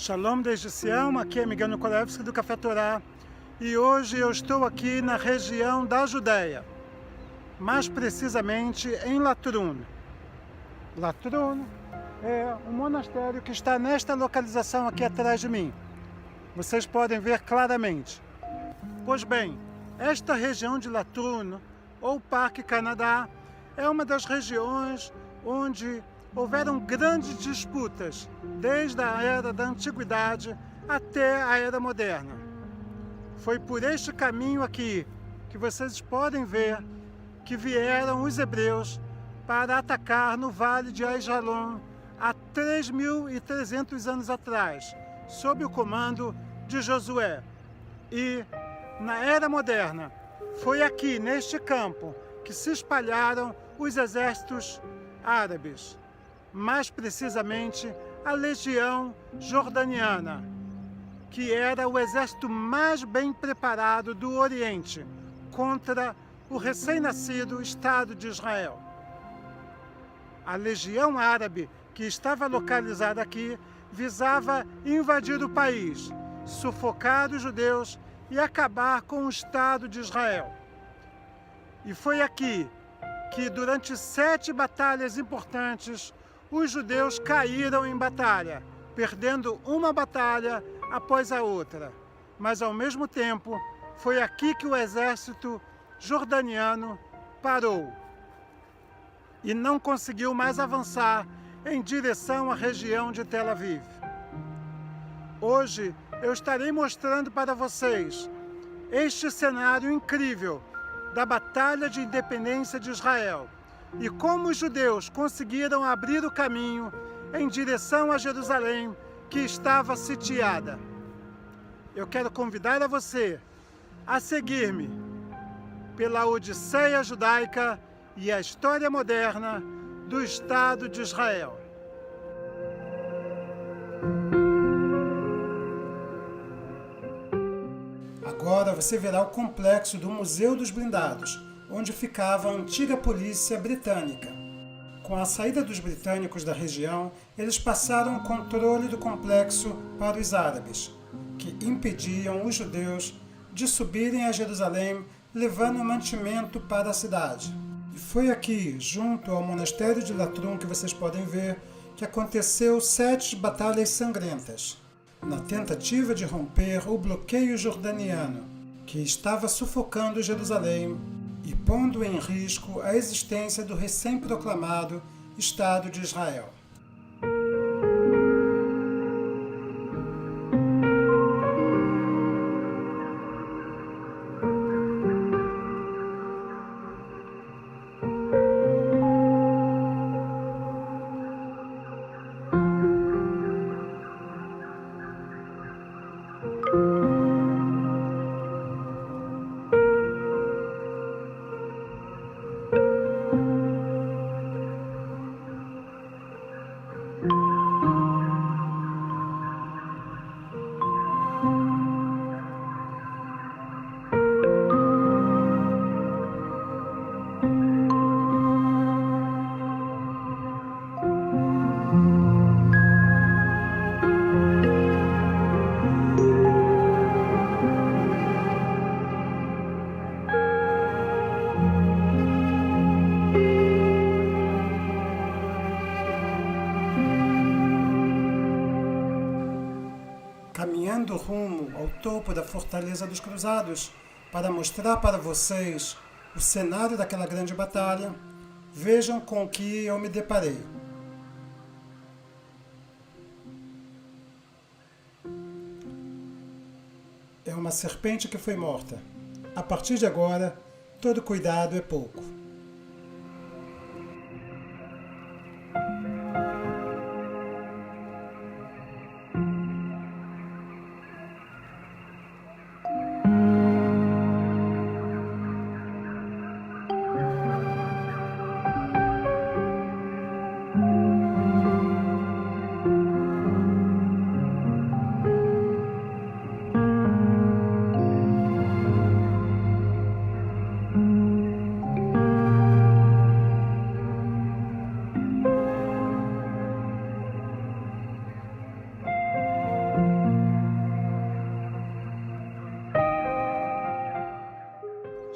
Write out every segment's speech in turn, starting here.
Shalom desde Sião, aqui é Miguel Nikolevski do Café Torá e hoje eu estou aqui na região da Judéia, mais precisamente em Latrun. Latrun é um monastério que está nesta localização aqui atrás de mim. Vocês podem ver claramente. Pois bem, esta região de Latrun, ou Parque Canadá, é uma das regiões onde houveram grandes disputas, desde a era da Antiguidade até a era moderna. Foi por este caminho aqui que vocês podem ver que vieram os hebreus para atacar no Vale de Aijalon há 3.300 anos atrás, sob o comando de Josué. E, na era moderna, foi aqui, neste campo, que se espalharam os exércitos árabes, mais precisamente a Legião Jordaniana, que era o exército mais bem preparado do Oriente contra o recém-nascido Estado de Israel. A Legião Árabe, que estava localizada aqui, visava invadir o país, sufocar os judeus e acabar com o Estado de Israel. E foi aqui que, durante 7 batalhas importantes, os judeus caíram em batalha, perdendo uma batalha após a outra. Mas, ao mesmo tempo, foi aqui que o exército jordaniano parou e não conseguiu mais avançar em direção à região de Tel Aviv. Hoje eu estarei mostrando para vocês este cenário incrível da Batalha de Independência de Israel e como os judeus conseguiram abrir o caminho em direção a Jerusalém, que estava sitiada. Eu quero convidar a você a seguir-me pela Odisseia judaica e a história moderna do Estado de Israel. Agora você verá o complexo do Museu dos Blindados, onde ficava a antiga polícia britânica. Com a saída dos britânicos da região, eles passaram o controle do complexo para os árabes, que impediam os judeus de subirem a Jerusalém, levando mantimento para a cidade. E foi aqui, junto ao monastério de Latrun, que vocês podem ver, que aconteceu 7 batalhas sangrentas, na tentativa de romper o bloqueio jordaniano, que estava sufocando Jerusalém e pondo em risco a existência do recém-proclamado Estado de Israel. Caminhando rumo ao topo da Fortaleza dos Cruzados para mostrar para vocês o cenário daquela grande batalha, vejam com o que eu me deparei. É uma serpente que foi morta. A partir de agora, todo cuidado é pouco.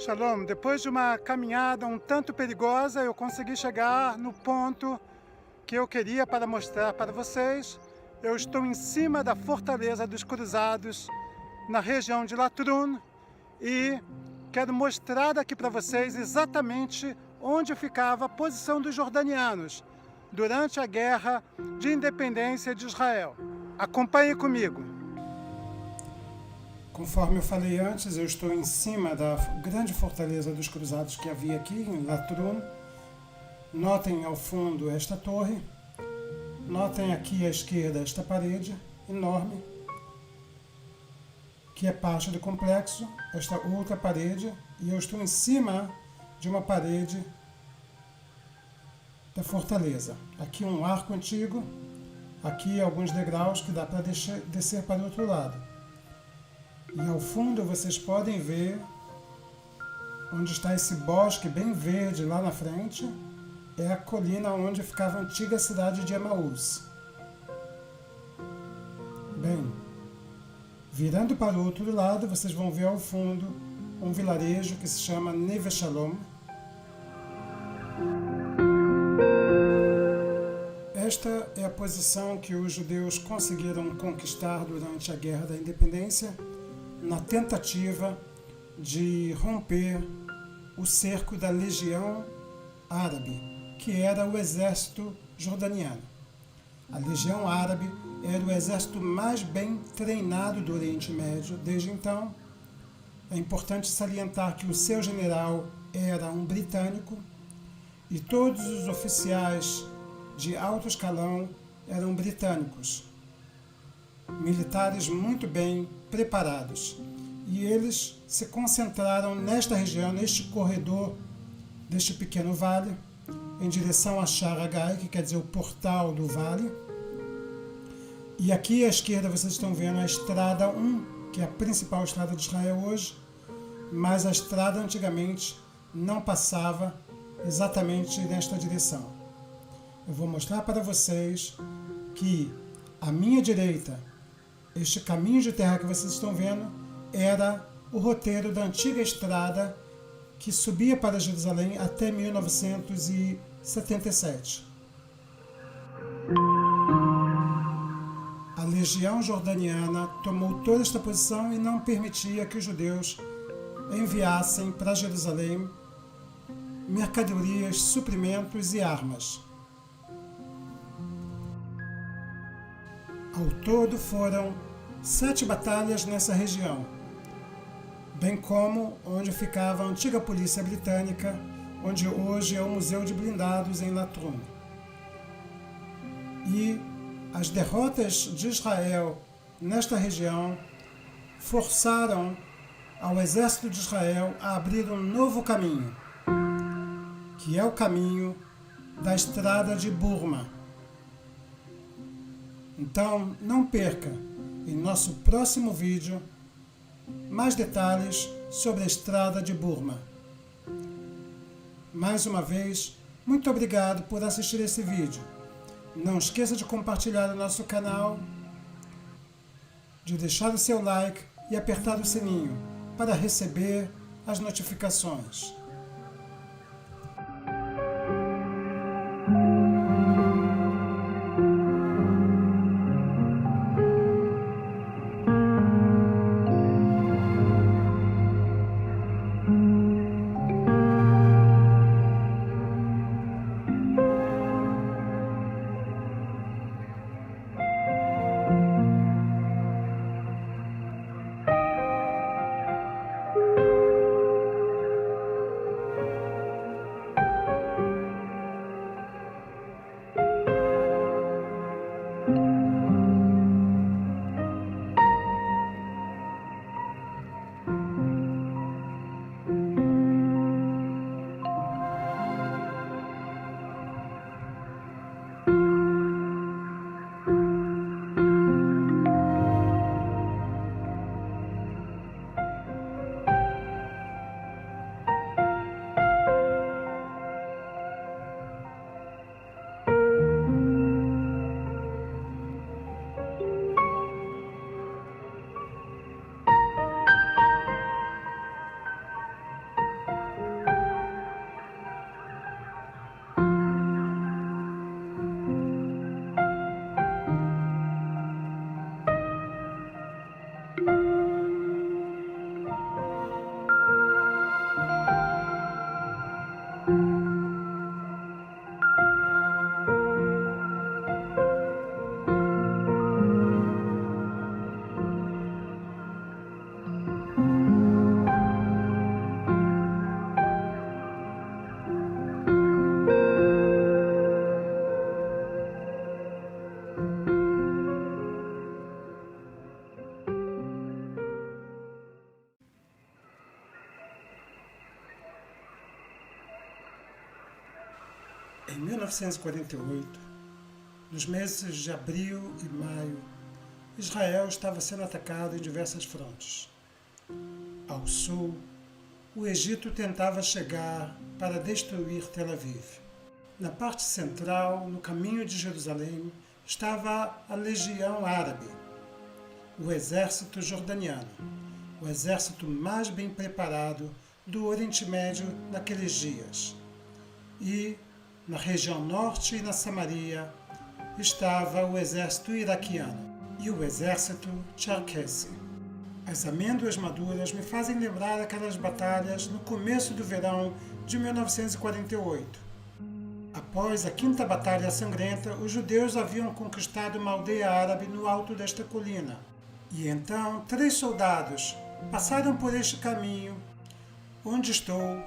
Shalom, depois de uma caminhada um tanto perigosa, eu consegui chegar no ponto que eu queria para mostrar para vocês. Eu estou em cima da Fortaleza dos Cruzados, na região de Latrun, e quero mostrar aqui para vocês exatamente onde ficava a posição dos jordanianos durante a Guerra de Independência de Israel. Acompanhe comigo. Conforme eu falei antes, eu estou em cima da grande Fortaleza dos Cruzados que havia aqui em Latrun. Notem ao fundo esta torre. Notem aqui à esquerda esta parede enorme, que é parte do complexo, esta outra parede, e eu estou em cima de uma parede da fortaleza. Aqui um arco antigo, aqui alguns degraus que dá para descer para o outro lado. E ao fundo vocês podem ver onde está esse bosque bem verde lá na frente. É a colina onde ficava a antiga cidade de Emaús. Bem, virando para o outro lado, vocês vão ver ao fundo um vilarejo que se chama Neve Shalom. Esta é a posição que os judeus conseguiram conquistar durante a Guerra da Independência, na tentativa de romper o cerco da Legião Árabe, que era o exército jordaniano. A Legião Árabe era o exército mais bem treinado do Oriente Médio. Desde então, é importante salientar que o seu general era um britânico e todos os oficiais de alto escalão eram britânicos, militares muito bem preparados. E eles se concentraram nesta região, neste corredor deste pequeno vale, em direção a Sharagai, que quer dizer o portal do vale. E aqui à esquerda vocês estão vendo a estrada 1, que é a principal estrada de Israel hoje, mas a estrada antigamente não passava exatamente nesta direção. Eu vou mostrar para vocês que à minha direita, este caminho de terra que vocês estão vendo, era o roteiro da antiga estrada que subia para Jerusalém até 1977. A legião jordaniana tomou toda esta posição e não permitia que os judeus enviassem para Jerusalém mercadorias, suprimentos e armas. Ao todo foram 7 batalhas nessa região, bem como onde ficava a antiga polícia britânica, onde hoje é o Museu de Blindados em Latrun. E as derrotas de Israel nesta região forçaram ao exército de Israel a abrir um novo caminho, que é o caminho da estrada de Burma. Então, não perca, em nosso próximo vídeo, mais detalhes sobre a estrada de Burma. Mais uma vez, muito obrigado por assistir esse vídeo. Não esqueça de compartilhar o nosso canal, de deixar o seu like e apertar o sininho para receber as notificações. Em 1948, nos meses de abril e maio, Israel estava sendo atacado em diversas frontes. Ao sul, o Egito tentava chegar para destruir Tel Aviv. Na parte central, no caminho de Jerusalém, estava a Legião Árabe, o exército jordaniano, o exército mais bem preparado do Oriente Médio naqueles dias. E, na região norte e na Samaria, estava o exército iraquiano e o exército cherkessi. As amêndoas maduras me fazem lembrar aquelas batalhas no começo do verão de 1948. Após a quinta batalha sangrenta, os judeus haviam conquistado uma aldeia árabe no alto desta colina. E então 3 soldados passaram por este caminho onde estou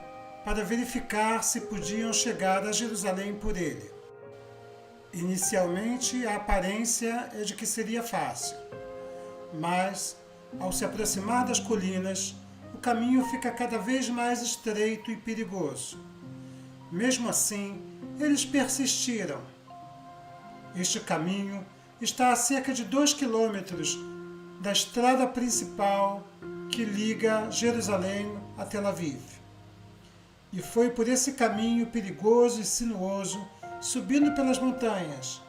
para verificar se podiam chegar a Jerusalém por ele. Inicialmente, a aparência é de que seria fácil, mas, ao se aproximar das colinas, o caminho fica cada vez mais estreito e perigoso. Mesmo assim, eles persistiram. Este caminho está a cerca de 2 quilômetros da estrada principal que liga Jerusalém a Tel Aviv. E foi por esse caminho perigoso e sinuoso, subindo pelas montanhas,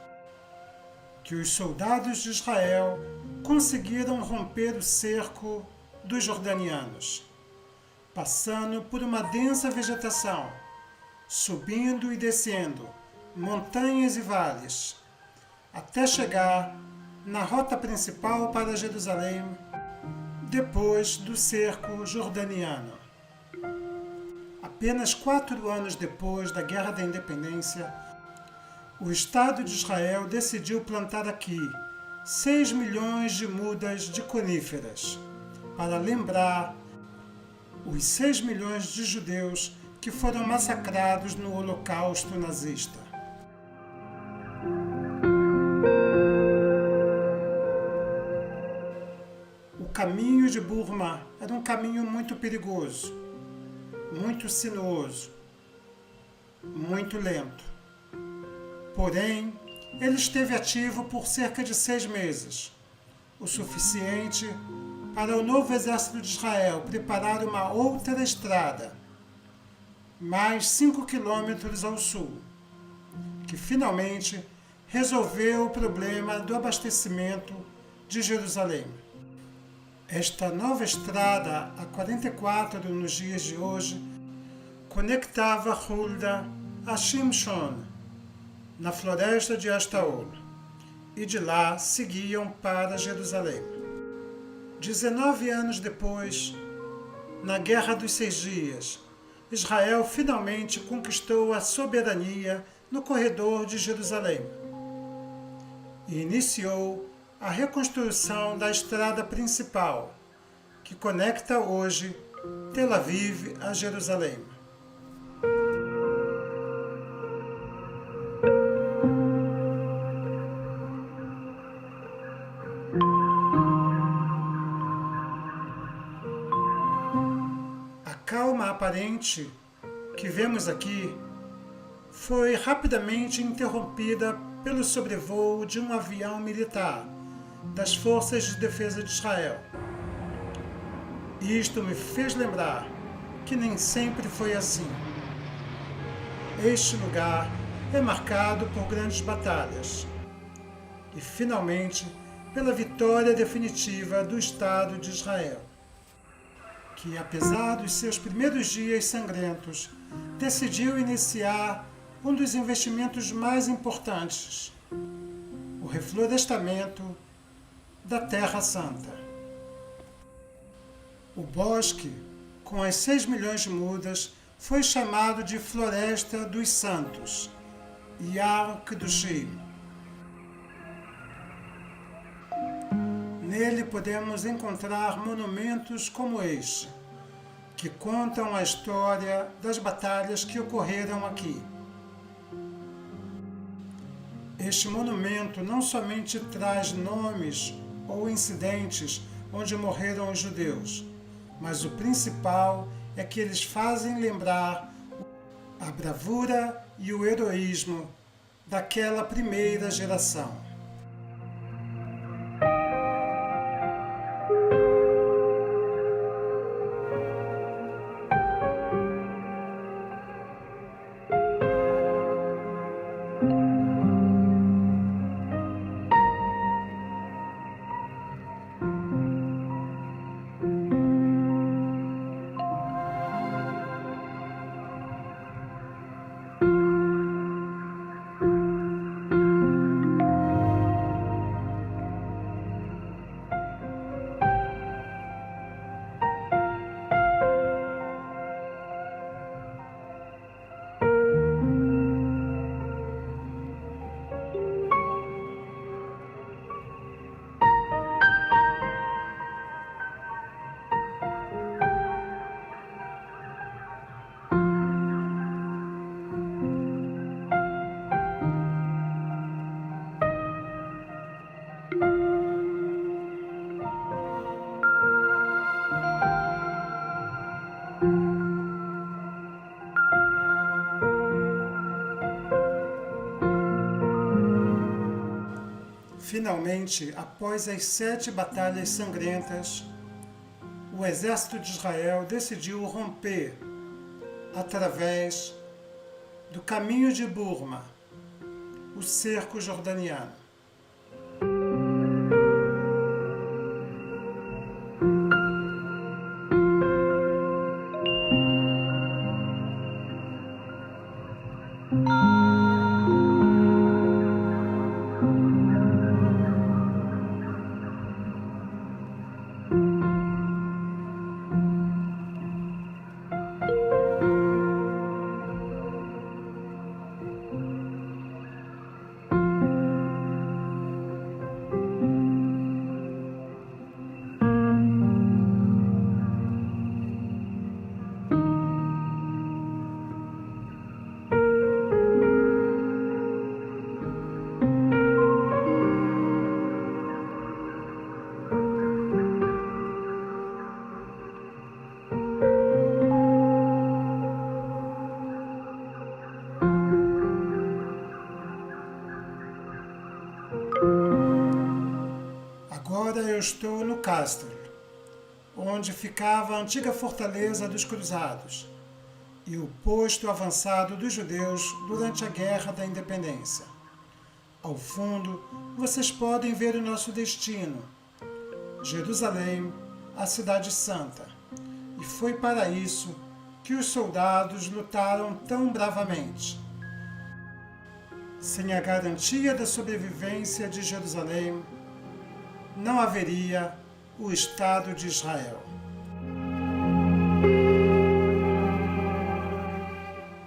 que os soldados de Israel conseguiram romper o cerco dos jordanianos, passando por uma densa vegetação, subindo e descendo montanhas e vales, até chegar na rota principal para Jerusalém, depois do cerco jordaniano. Apenas 4 anos depois da Guerra da Independência, o Estado de Israel decidiu plantar aqui 6 milhões de mudas de coníferas, para lembrar os 6 milhões de judeus que foram massacrados no Holocausto nazista. O caminho de Burma era um caminho muito perigoso, muito sinuoso, muito lento. Porém, ele esteve ativo por cerca de 6 meses, o suficiente para o novo exército de Israel preparar uma outra estrada, mais 5 quilômetros ao sul, que finalmente resolveu o problema do abastecimento de Jerusalém. Esta nova estrada, a 44 nos dias de hoje, conectava Hulda a Shimshon, na floresta de Ashtaol, e de lá seguiam para Jerusalém. 19 anos depois, na Guerra dos 6 Dias, Israel finalmente conquistou a soberania no corredor de Jerusalém e iniciou a reconstrução da estrada principal, que conecta hoje Tel Aviv a Jerusalém. A calma aparente que vemos aqui foi rapidamente interrompida pelo sobrevoo de um avião militar das Forças de Defesa de Israel. Isto me fez lembrar que nem sempre foi assim. Este lugar é marcado por grandes batalhas e, finalmente, pela vitória definitiva do Estado de Israel, que, apesar dos seus primeiros dias sangrentos, decidiu iniciar um dos investimentos mais importantes, o reflorestamento da Terra Santa. O bosque, com as 6 milhões de mudas, foi chamado de Floresta dos Santos, Yar Kedushim. Nele podemos encontrar monumentos como este, que contam a história das batalhas que ocorreram aqui. Este monumento não somente traz nomes ou incidentes onde morreram os judeus, mas o principal é que eles fazem lembrar a bravura e o heroísmo daquela primeira geração. Finalmente, após as 7 batalhas sangrentas, o exército de Israel decidiu romper através do caminho de Burma, o cerco jordaniano. Agora eu estou no Castro, onde ficava a antiga fortaleza dos Cruzados e o posto avançado dos judeus durante a Guerra da Independência. Ao fundo, vocês podem ver o nosso destino, Jerusalém, a Cidade Santa. E foi para isso que os soldados lutaram tão bravamente. Sem a garantia da sobrevivência de Jerusalém, não haveria o Estado de Israel.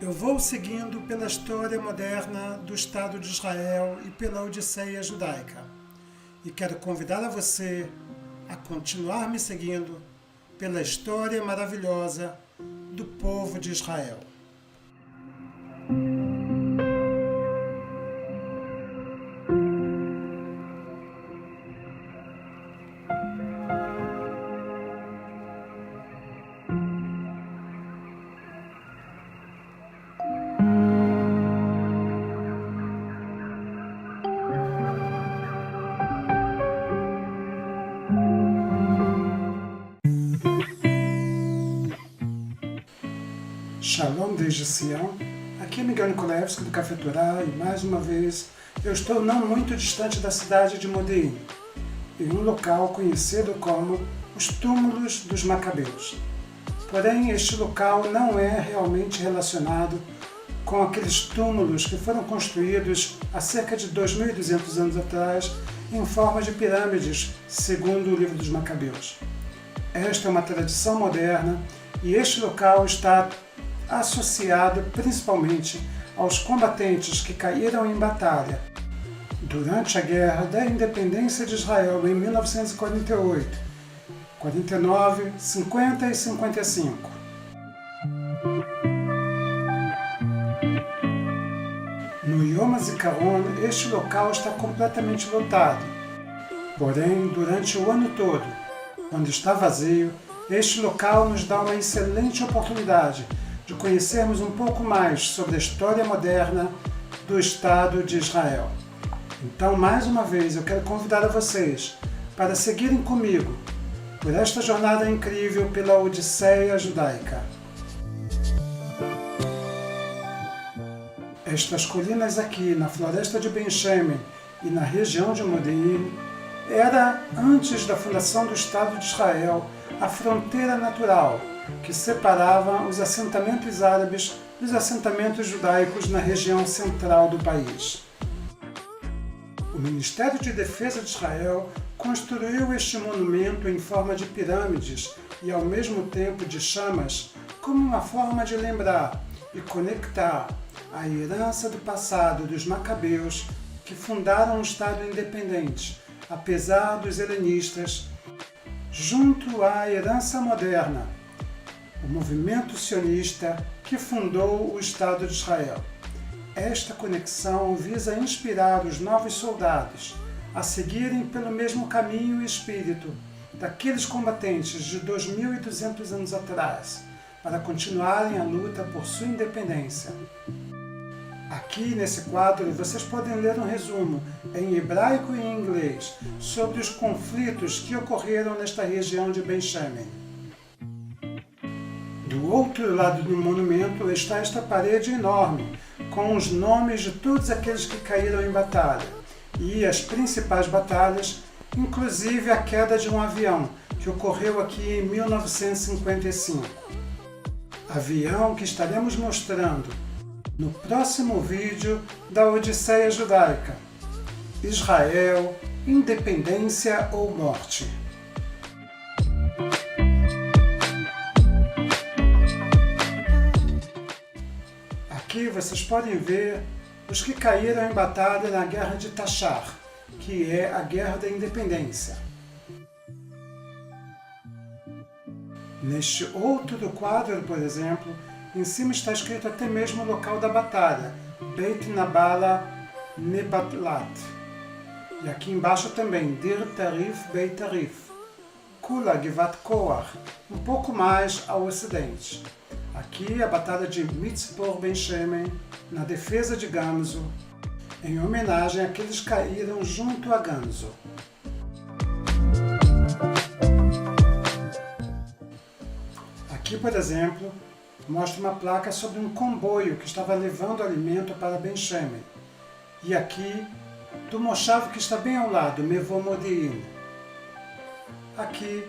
Eu vou seguindo pela história moderna do Estado de Israel e pela Odisseia judaica. E quero convidar a você a continuar me seguindo pela história maravilhosa do povo de Israel. Shalom desde Sião, aqui é Miguel Nikolaevski do Café Torá e mais uma vez eu estou não muito distante da cidade de Modi'in, em um local conhecido como os Túmulos dos Macabeus. Porém, este local não é realmente relacionado com aqueles túmulos que foram construídos há cerca de 2.200 anos atrás em forma de pirâmides, segundo o livro dos Macabeus. Esta é uma tradição moderna e este local está associado principalmente aos combatentes que caíram em batalha durante a Guerra da Independência de Israel em 1948, 49, 50 e 55. No Yom HaZikaron, este local está completamente lotado. Porém, durante o ano todo, quando está vazio, este local nos dá uma excelente oportunidade de conhecermos um pouco mais sobre a história moderna do Estado de Israel. Então, mais uma vez, eu quero convidar a vocês para seguirem comigo por esta jornada incrível pela Odisseia Judaica. Estas colinas aqui na floresta de Ben Shemen e na região de Modi'in era, antes da fundação do Estado de Israel, a fronteira natural que separava os assentamentos árabes dos assentamentos judaicos na região central do país. O Ministério de Defesa de Israel construiu este monumento em forma de pirâmides e ao mesmo tempo de chamas como uma forma de lembrar e conectar a herança do passado dos macabeus que fundaram um Estado independente, apesar dos helenistas, junto à herança moderna, o movimento sionista que fundou o Estado de Israel. Esta conexão visa inspirar os novos soldados a seguirem pelo mesmo caminho e espírito daqueles combatentes de 2.200 anos atrás, para continuarem a luta por sua independência. Aqui nesse quadro vocês podem ler um resumo em hebraico e em inglês sobre os conflitos que ocorreram nesta região de Ben Shemen. Do outro lado do monumento está esta parede enorme, com os nomes de todos aqueles que caíram em batalha, e as principais batalhas, inclusive a queda de um avião, que ocorreu aqui em 1955. Avião que estaremos mostrando no próximo vídeo da Odisseia Judaica. Israel, independência ou morte? Aqui vocês podem ver os que caíram em batalha na Guerra de Tachar, que é a Guerra da Independência. Neste outro quadro, por exemplo, em cima está escrito até mesmo o local da batalha, Beit Nabala Nebatlat. E aqui embaixo também, Dir Tarif Beit Tarif, Kula Givat Koach, um pouco mais ao ocidente. Aqui a batalha de Mitzpor Ben Shemen, na defesa de Gamzo, em homenagem àqueles que caíram junto a Gamzo. Aqui, por exemplo, mostra uma placa sobre um comboio que estava levando alimento para Ben Shemen. E aqui, do Moshav que está bem ao lado, Mevo Modi'in. Aqui,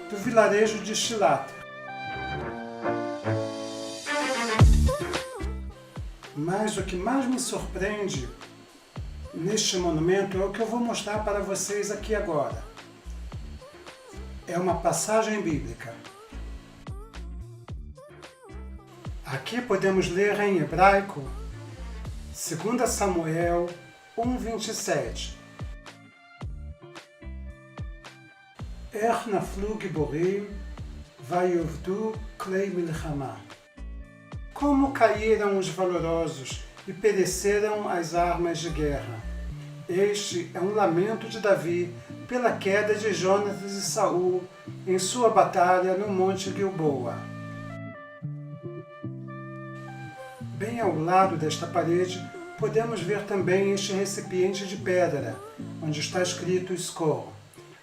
do vilarejo de Shilat. Mas o que mais me surpreende neste monumento é o que eu vou mostrar para vocês aqui agora. É uma passagem bíblica. Aqui podemos ler em hebraico 2 Samuel 1:27. Ech naflu giborim vayovdu klei milchama. Como caíram os valorosos e pereceram as armas de guerra. Este é um lamento de Davi pela queda de Jonatas e Saul em sua batalha no Monte Gilboa. Bem ao lado desta parede, podemos ver também este recipiente de pedra, onde está escrito Skor.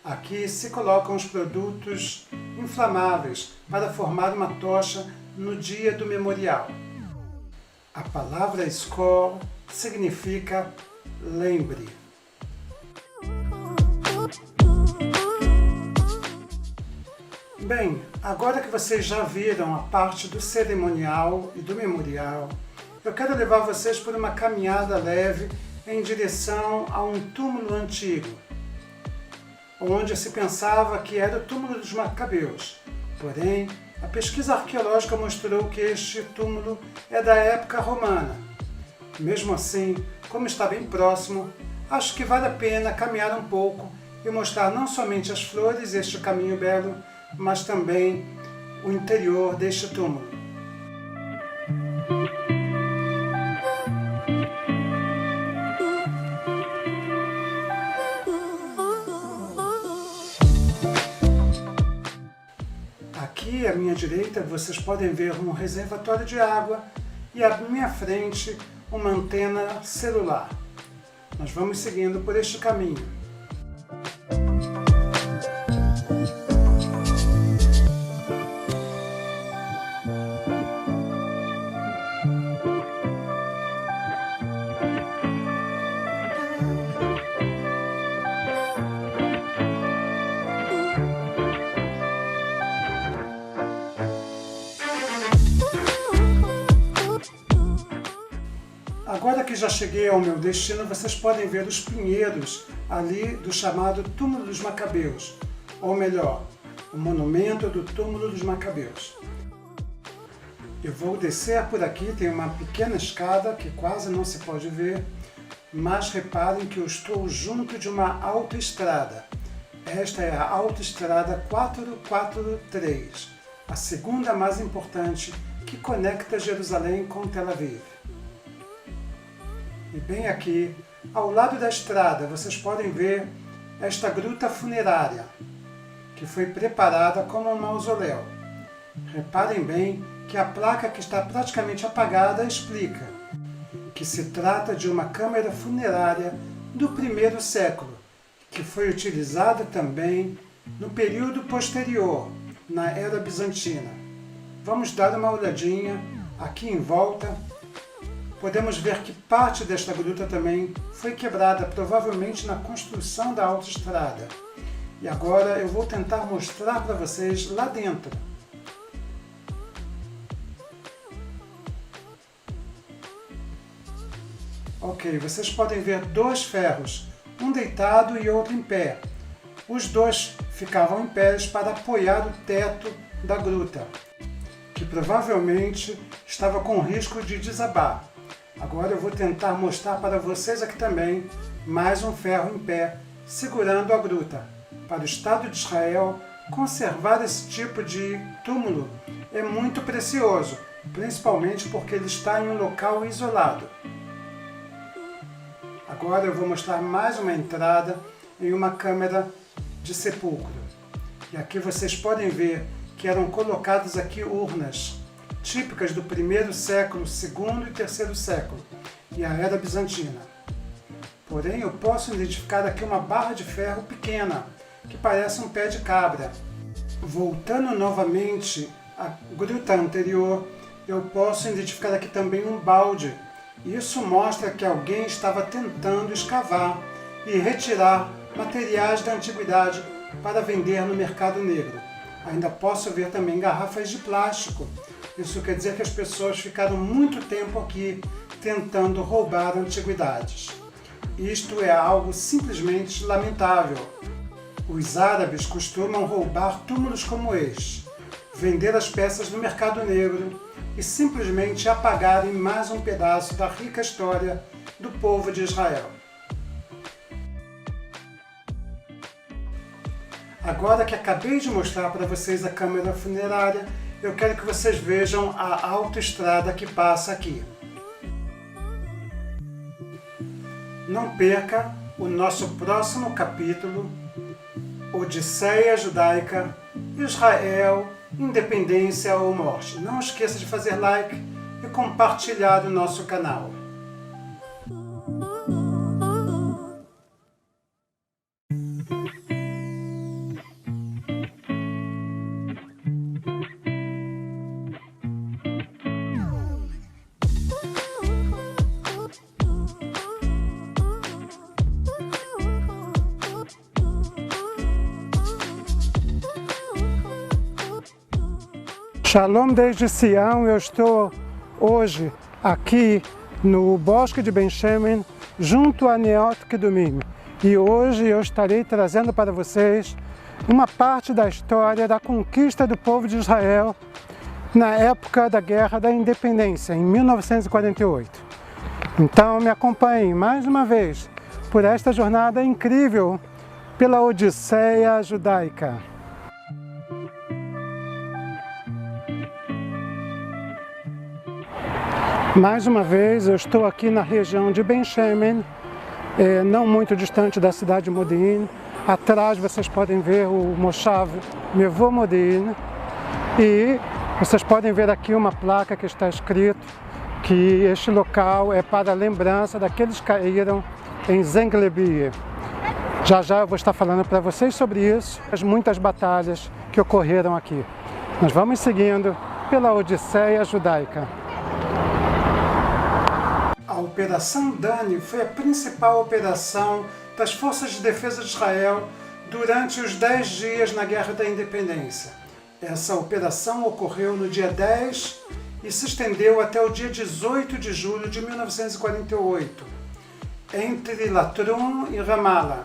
Aqui se colocam os produtos inflamáveis para formar uma tocha no dia do memorial. A palavra Skor significa lembre. Bem, agora que vocês já viram a parte do cerimonial e do memorial, eu quero levar vocês por uma caminhada leve em direção a um túmulo antigo, onde se pensava que era o túmulo dos Macabeus. Porém, a pesquisa arqueológica mostrou que este túmulo é da época romana. Mesmo assim, como está bem próximo, acho que vale a pena caminhar um pouco e mostrar não somente as flores e este caminho belo, mas também o interior deste túmulo. Aqui à minha direita vocês podem ver um reservatório de água e à minha frente uma antena celular. Nós vamos seguindo por este caminho. Agora que já cheguei ao meu destino, vocês podem ver os pinheiros ali do chamado Túmulo dos Macabeus, ou melhor, o monumento do Túmulo dos Macabeus. Eu vou descer por aqui, tem uma pequena escada que quase não se pode ver, mas reparem que eu estou junto de uma autoestrada. Esta é a autoestrada 443, a segunda mais importante que conecta Jerusalém com Tel Aviv. E bem aqui, ao lado da estrada, vocês podem ver esta gruta funerária, que foi preparada como um mausoléu. Reparem bem que a placa que está praticamente apagada explica que se trata de uma câmara funerária do primeiro século, que foi utilizada também no período posterior, na Era Bizantina. Vamos dar uma olhadinha aqui em volta. Podemos ver que parte desta gruta também foi quebrada, provavelmente na construção da autoestrada. E agora eu vou tentar mostrar para vocês lá dentro. Ok, vocês podem ver dois ferros, um deitado e outro em pé. Os dois ficavam em pé para apoiar o teto da gruta, que provavelmente estava com risco de desabar. Agora eu vou tentar mostrar para vocês aqui também mais um ferro em pé, segurando a gruta. Para o Estado de Israel, conservar esse tipo de túmulo é muito precioso, principalmente porque ele está em um local isolado. Agora eu vou mostrar mais uma entrada em uma câmara de sepulcro. E aqui vocês podem ver que eram colocadas aqui urnas típicas do primeiro século, segundo e terceiro século, e a Era Bizantina. Porém, eu posso identificar aqui uma barra de ferro pequena, que parece um pé de cabra. Voltando novamente à gruta anterior, eu posso identificar aqui também um balde. Isso mostra que alguém estava tentando escavar e retirar materiais da antiguidade para vender no mercado negro. Ainda posso ver também garrafas de plástico. Isso quer dizer que as pessoas ficaram muito tempo aqui tentando roubar antiguidades. Isto é algo simplesmente lamentável. Os árabes costumam roubar túmulos como este, vender as peças no mercado negro e simplesmente apagarem mais um pedaço da rica história do povo de Israel. Agora que acabei de mostrar para vocês a câmara funerária, eu quero que vocês vejam a autoestrada que passa aqui. Não perca o nosso próximo capítulo, Odisseia Judaica, Israel, Independência ou Morte. Não esqueça de fazer like e compartilhar o nosso canal. Shalom desde Sião, eu estou hoje aqui no Bosque de Ben Shemen, junto a Neot Kedumim. E hoje eu estarei trazendo para vocês uma parte da história da conquista do povo de Israel na época da Guerra da Independência, em 1948. Então me acompanhem mais uma vez por esta jornada incrível pela Odisseia Judaica. Mais uma vez, eu estou aqui na região de Ben Shemen, não muito distante da cidade de Modi'in. Atrás vocês podem ver o Moshav Mevo Modi'in. E vocês podem ver aqui uma placa que está escrito que este local é para a lembrança daqueles que caíram em Zenglebi. Já já eu vou estar falando para vocês sobre isso, as muitas batalhas que ocorreram aqui. Nós vamos seguindo pela Odisseia Judaica. A Operação Dani foi a principal operação das Forças de Defesa de Israel durante os 10 dias na Guerra da Independência. Essa operação ocorreu no dia 10 e se estendeu até o dia 18 de julho de 1948, entre Latrun e Ramallah.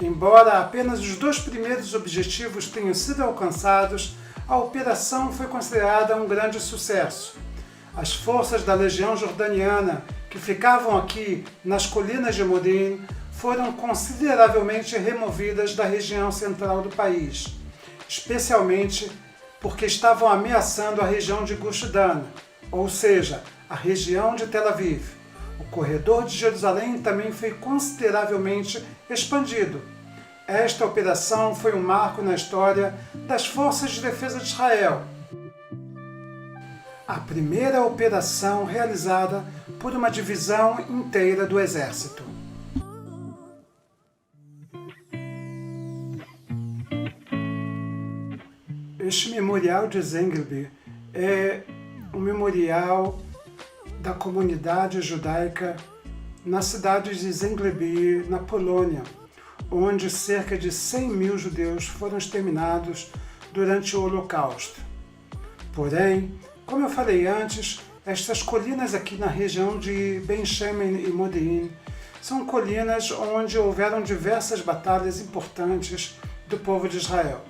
Embora apenas os 2 primeiros objetivos tenham sido alcançados, a operação foi considerada um grande sucesso. As forças da Legião Jordaniana, que ficavam aqui nas colinas de Modin, foram consideravelmente removidas da região central do país, especialmente porque estavam ameaçando a região de Gush Dan, ou seja, a região de Tel Aviv. O corredor de Jerusalém também foi consideravelmente expandido. Esta operação foi um marco na história das Forças de Defesa de Israel. A primeira operação realizada por uma divisão inteira do exército. Este memorial de Zenglebi é um memorial da comunidade judaica na cidade de Zenglebi, na Polônia, onde cerca de 100.000 judeus foram exterminados durante o Holocausto. Porém, como eu falei antes, estas colinas aqui na região de Ben-Shemen e Modi'in são colinas onde houveram diversas batalhas importantes do povo de Israel.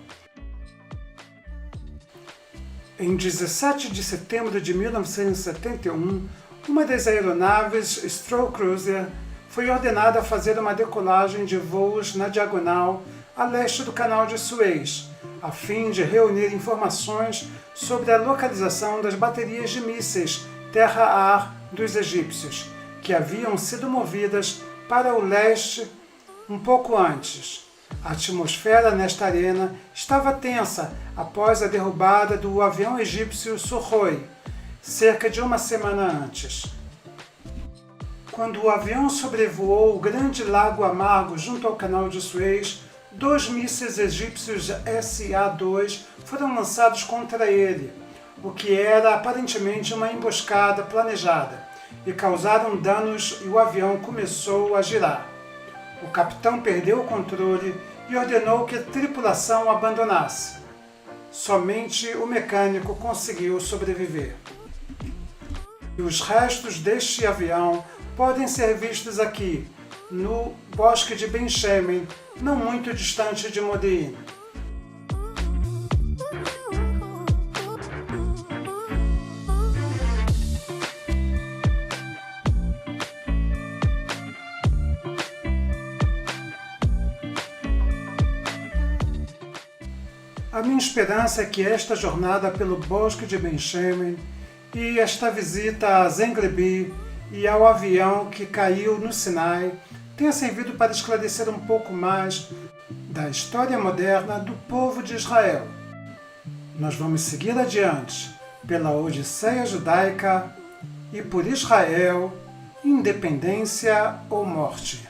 Em 17 de setembro de 1971, uma das aeronaves Stroh Cruiser foi ordenada a fazer uma decolagem de voos na diagonal a leste do Canal de Suez, a fim de reunir informações sobre a localização das baterias de mísseis terra-ar dos egípcios, que haviam sido movidas para o leste um pouco antes. A atmosfera nesta arena estava tensa após a derrubada do avião egípcio Sukhoi, cerca de uma semana antes. Quando o avião sobrevoou o grande lago amargo junto ao canal de Suez, 2 mísseis egípcios SA-2 foram lançados contra ele, o que era aparentemente uma emboscada planejada, e causaram danos e o avião começou a girar. O capitão perdeu o controle e ordenou que a tripulação abandonasse. Somente o mecânico conseguiu sobreviver. E os restos deste avião podem ser vistos aqui, no bosque de Ben-Shemen, não muito distante de Modi'in. A minha esperança é que esta jornada pelo bosque de Ben-Shemen e esta visita a Zenglebi e ao avião que caiu no Sinai tenha servido para esclarecer um pouco mais da história moderna do povo de Israel. Nós vamos seguir adiante pela Odisseia Judaica e por Israel, independência ou morte.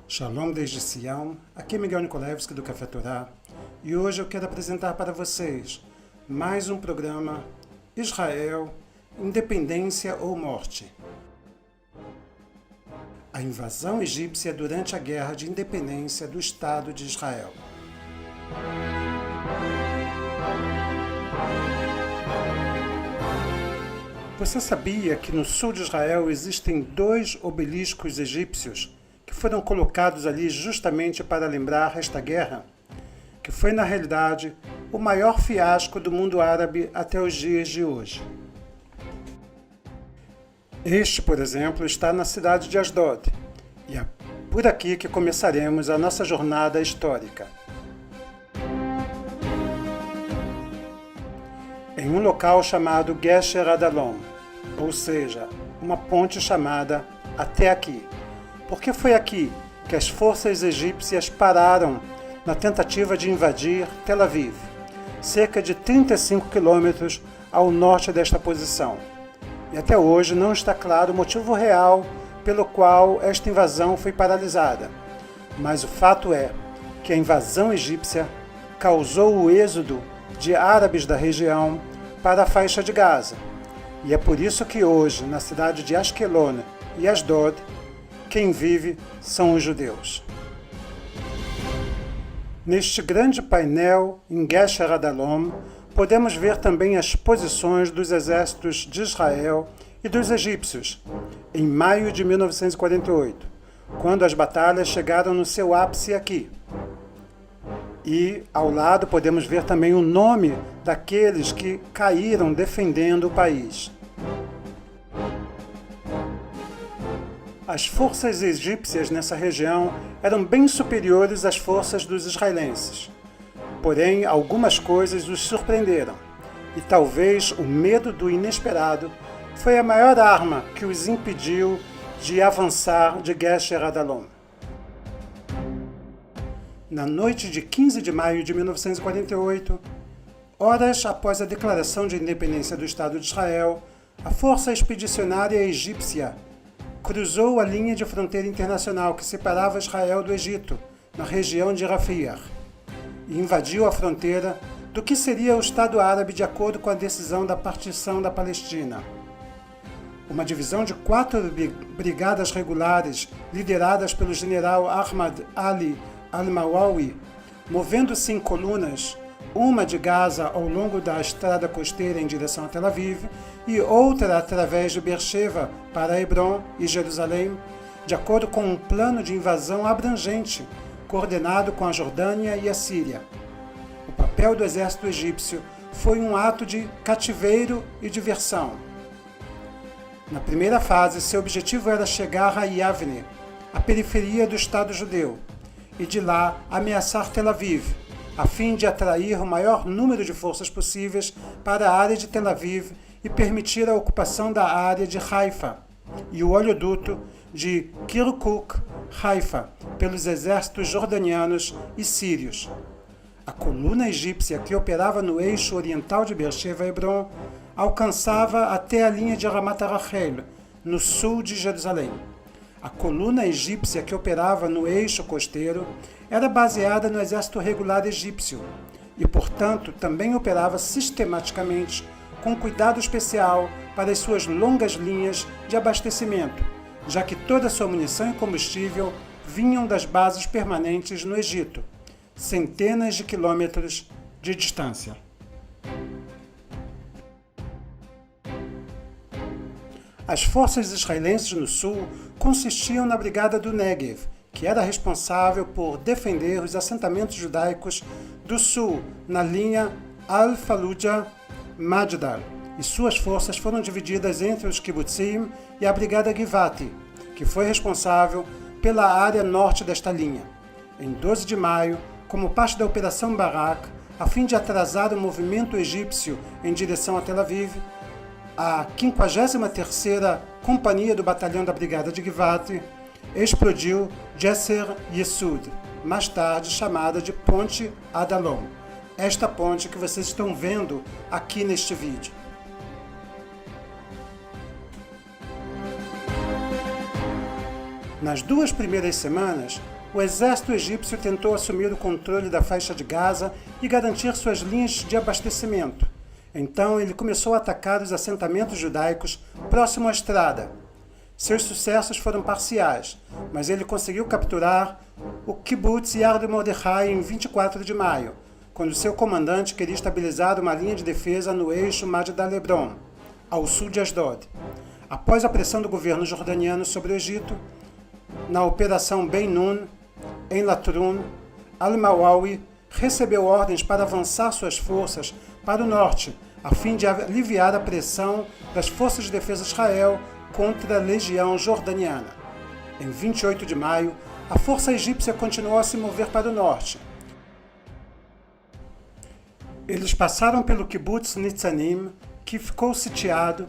Shalom desde Sião, aqui é Miguel Nikolevski do Café Torá e hoje eu quero apresentar para vocês mais um programa Israel, Independência ou Morte. A invasão egípcia durante a Guerra de Independência do Estado de Israel. Você sabia que no sul de Israel existem 2 obeliscos egípcios que foram colocados ali justamente para lembrar esta guerra, que foi na realidade o maior fiasco do mundo árabe até os dias de hoje. Este, por exemplo, está na cidade de Asdod, e é por aqui que começaremos a nossa jornada histórica. em um local chamado Gesher Adalon, ou seja, uma ponte chamada Até Aqui, porque foi aqui que as forças egípcias pararam na tentativa de invadir Tel Aviv, cerca de 35 quilômetros ao norte desta posição. E até hoje não está claro o motivo real pelo qual esta invasão foi paralisada, mas o fato é que a invasão egípcia causou o êxodo de árabes da região para a faixa de Gaza, e é por isso que hoje, na cidade de Ashkelon e Asdod, quem vive são os judeus. Neste grande painel em Gesher Adalon, podemos ver também as posições dos exércitos de Israel e dos egípcios, em maio de 1948, quando as batalhas chegaram no seu ápice aqui. E, ao lado, podemos ver também o nome daqueles que caíram defendendo o país. As forças egípcias nessa região eram bem superiores às forças dos israelenses. Porém, algumas coisas os surpreenderam, e talvez o medo do inesperado foi a maior arma que os impediu de avançar de Gesher Adalon. Na noite de 15 de maio de 1948, horas após a declaração de independência do Estado de Israel, a Força Expedicionária Egípcia cruzou a linha de fronteira internacional que separava Israel do Egito, na região de Rafah, e invadiu a fronteira do que seria o Estado Árabe de acordo com a decisão da partição da Palestina. Uma divisão de 4 brigadas regulares, lideradas pelo general Ahmad Ali al-Mawawi, movendo-se em colunas, uma de Gaza ao longo da estrada costeira em direção a Tel Aviv e outra através de Beersheba para Hebron e Jerusalém, de acordo com um plano de invasão abrangente, coordenado com a Jordânia e a Síria. O papel do exército egípcio foi um ato de cativeiro e diversão. Na primeira fase, seu objetivo era chegar a Yavne, a periferia do Estado judeu, e de lá ameaçar Tel Aviv, a fim de atrair o maior número de forças possíveis para a área de Tel Aviv e permitir a ocupação da área de Haifa e o oleoduto de Kirkuk-Haifa pelos exércitos jordanianos e sírios. A coluna egípcia que operava no eixo oriental de Beersheba e Hebron alcançava até a linha de Ramat Rachel, no sul de Jerusalém. A coluna egípcia que operava no eixo costeiro era baseada no exército regular egípcio e, portanto, também operava sistematicamente com cuidado especial para as suas longas linhas de abastecimento, já que toda sua munição e combustível vinham das bases permanentes no Egito, centenas de quilômetros de distância. As forças israelenses no sul consistiam na Brigada do Negev, que era responsável por defender os assentamentos judaicos do sul, na linha Al-Fallujah-Majdal, e suas forças foram divididas entre os kibbutzim e a Brigada Givati, que foi responsável pela área norte desta linha. Em 12 de maio, como parte da Operação Barak, a fim de atrasar o movimento egípcio em direção a Tel Aviv, a 53ª Companhia do Batalhão da Brigada de Givati explodiu Jisr Yesud, mais tarde chamada de Ponte Adalon, esta ponte que vocês estão vendo aqui neste vídeo. Nas 2 primeiras semanas, o exército egípcio tentou assumir o controle da faixa de Gaza e garantir suas linhas de abastecimento. Então ele começou a atacar os assentamentos judaicos próximo à estrada. Seus sucessos foram parciais, mas ele conseguiu capturar o kibbutz Yard Mordechai em 24 de maio, quando seu comandante queria estabilizar uma linha de defesa no eixo Majdal-Hebron, ao sul de Asdod. Após a pressão do governo jordaniano sobre o Egito, na Operação Ben Nun, em Latrun, al-Mawawi recebeu ordens para avançar suas forças para o norte, a fim de aliviar a pressão das forças de defesa de Israel contra a legião jordaniana. Em 28 de maio, a força egípcia continuou a se mover para o norte. Eles passaram pelo kibbutz Nitzanim, que ficou sitiado,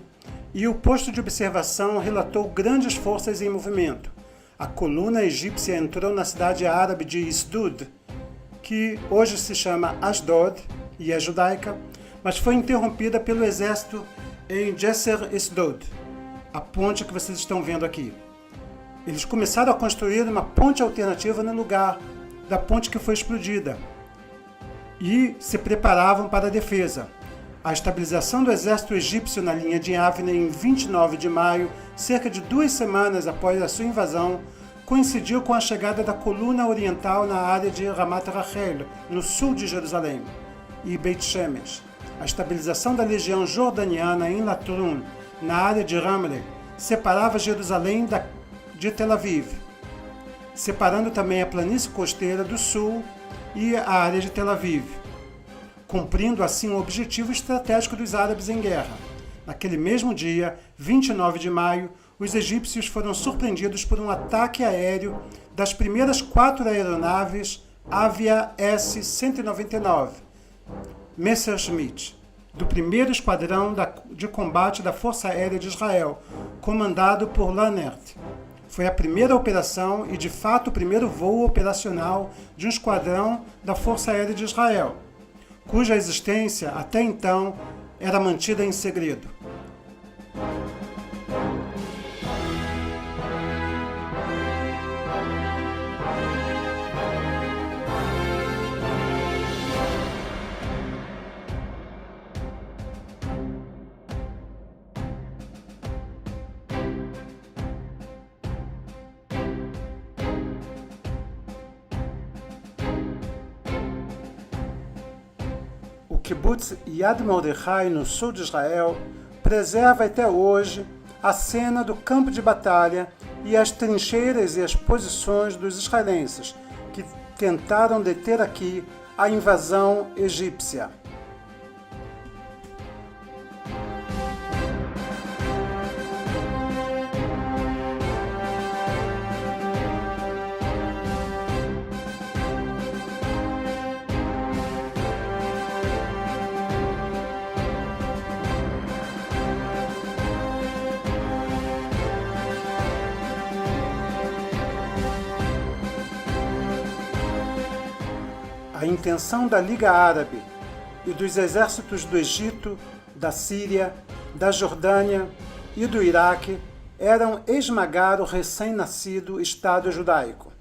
e o posto de observação relatou grandes forças em movimento. A coluna egípcia entrou na cidade árabe de Isdud, que hoje se chama Asdod e é judaica, mas foi interrompida pelo exército em Jisr Isdod, a ponte que vocês estão vendo aqui. Eles começaram a construir uma ponte alternativa no lugar da ponte que foi explodida e se preparavam para a defesa. A estabilização do exército egípcio na linha de Avne em 29 de maio, cerca de 2 semanas após a sua invasão, coincidiu com a chegada da coluna oriental na área de Ramat Rachel, no sul de Jerusalém, e Beit Shemesh. A estabilização da legião jordaniana em Latrun, na área de Ramle, separava Jerusalém de Tel Aviv, separando também a planície costeira do sul e a área de Tel Aviv, cumprindo assim o objetivo estratégico dos árabes em guerra. Naquele mesmo dia, 29 de maio, os egípcios foram surpreendidos por um ataque aéreo das primeiras 4 aeronaves Avia S-199, Messerschmitt, do primeiro esquadrão de combate da Força Aérea de Israel, comandado por Lanert. Foi a primeira operação e, de fato, o primeiro voo operacional de um esquadrão da Força Aérea de Israel, cuja existência, até então, era mantida em segredo. O kibbutz Yad Mordechai, no sul de Israel, preserva até hoje a cena do campo de batalha e as trincheiras e as posições dos israelenses, que tentaram deter aqui a invasão egípcia. A intenção da Liga Árabe e dos exércitos do Egito, da Síria, da Jordânia e do Iraque eram esmagar o recém-nascido Estado judaico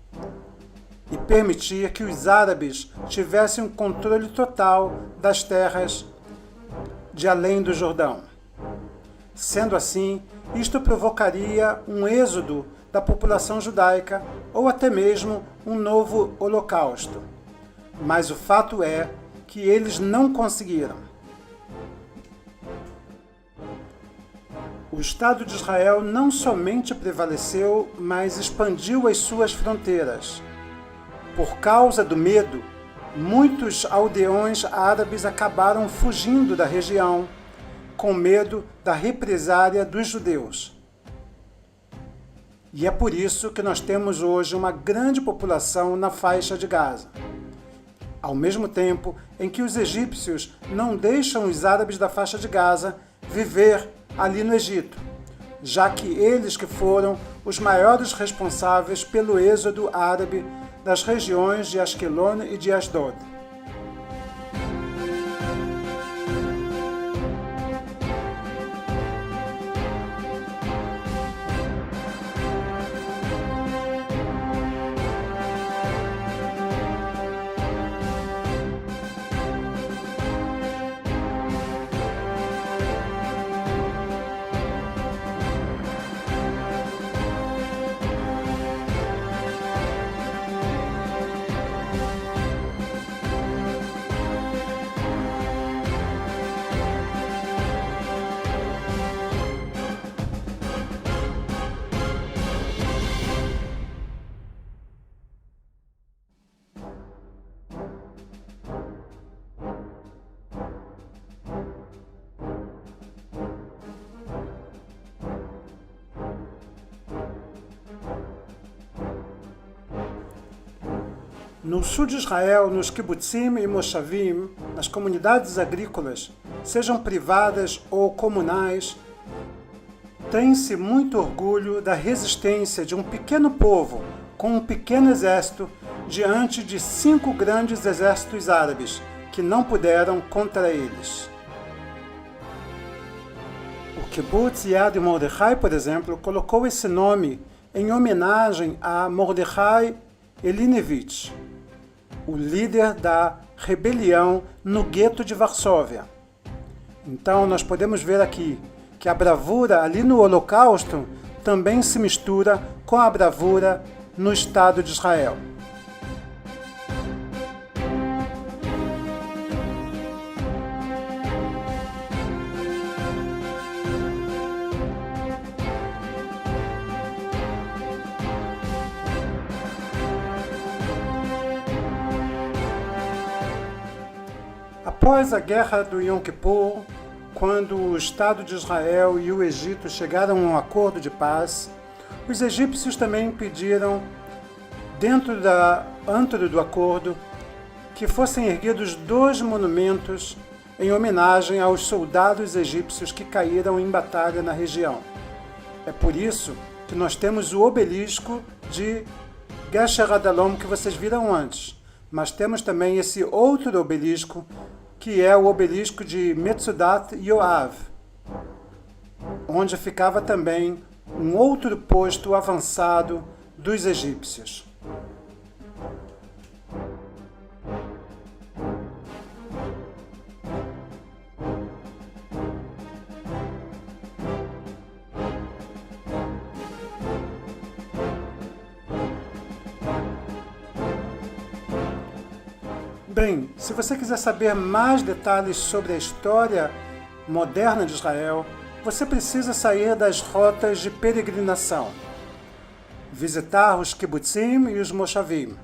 e permitir que os árabes tivessem um controle total das terras de além do Jordão. Sendo assim, isto provocaria um êxodo da população judaica ou até mesmo um novo holocausto. Mas o fato é que eles não conseguiram. O Estado de Israel não somente prevaleceu, mas expandiu as suas fronteiras. Por causa do medo, muitos aldeões árabes acabaram fugindo da região, com medo da represália dos judeus. E é por isso que nós temos hoje uma grande população na faixa de Gaza. Ao mesmo tempo em que os egípcios não deixam os árabes da faixa de Gaza viver ali no Egito, já que eles que foram os maiores responsáveis pelo êxodo árabe das regiões de Ashkelon e de Asdod. No sul de Israel, nos kibbutzim e moshavim, nas comunidades agrícolas, sejam privadas ou comunais, tem-se muito orgulho da resistência de um pequeno povo com um pequeno exército diante de 5 grandes exércitos árabes que não puderam contra eles. O kibbutz Yad Mordechai, por exemplo, colocou esse nome em homenagem a Mordechai Elinevich, o líder da rebelião no gueto de Varsóvia. Então nós podemos ver aqui que a bravura ali no Holocausto também se mistura com a bravura no Estado de Israel. Após a guerra do Yom Kippur, quando o Estado de Israel e o Egito chegaram a um acordo de paz, os egípcios também pediram, dentro da ântara do acordo, que fossem erguidos 2 monumentos em homenagem aos soldados egípcios que caíram em batalha na região. É por isso que nós temos o obelisco de Gesher Adalom que vocês viram antes, mas temos também esse outro obelisco que é o obelisco de Metzudat Yoav, onde ficava também um outro posto avançado dos egípcios. Bem, se você quiser saber mais detalhes sobre a história moderna de Israel, você precisa sair das rotas de peregrinação, visitar os kibbutzim e os moshavim,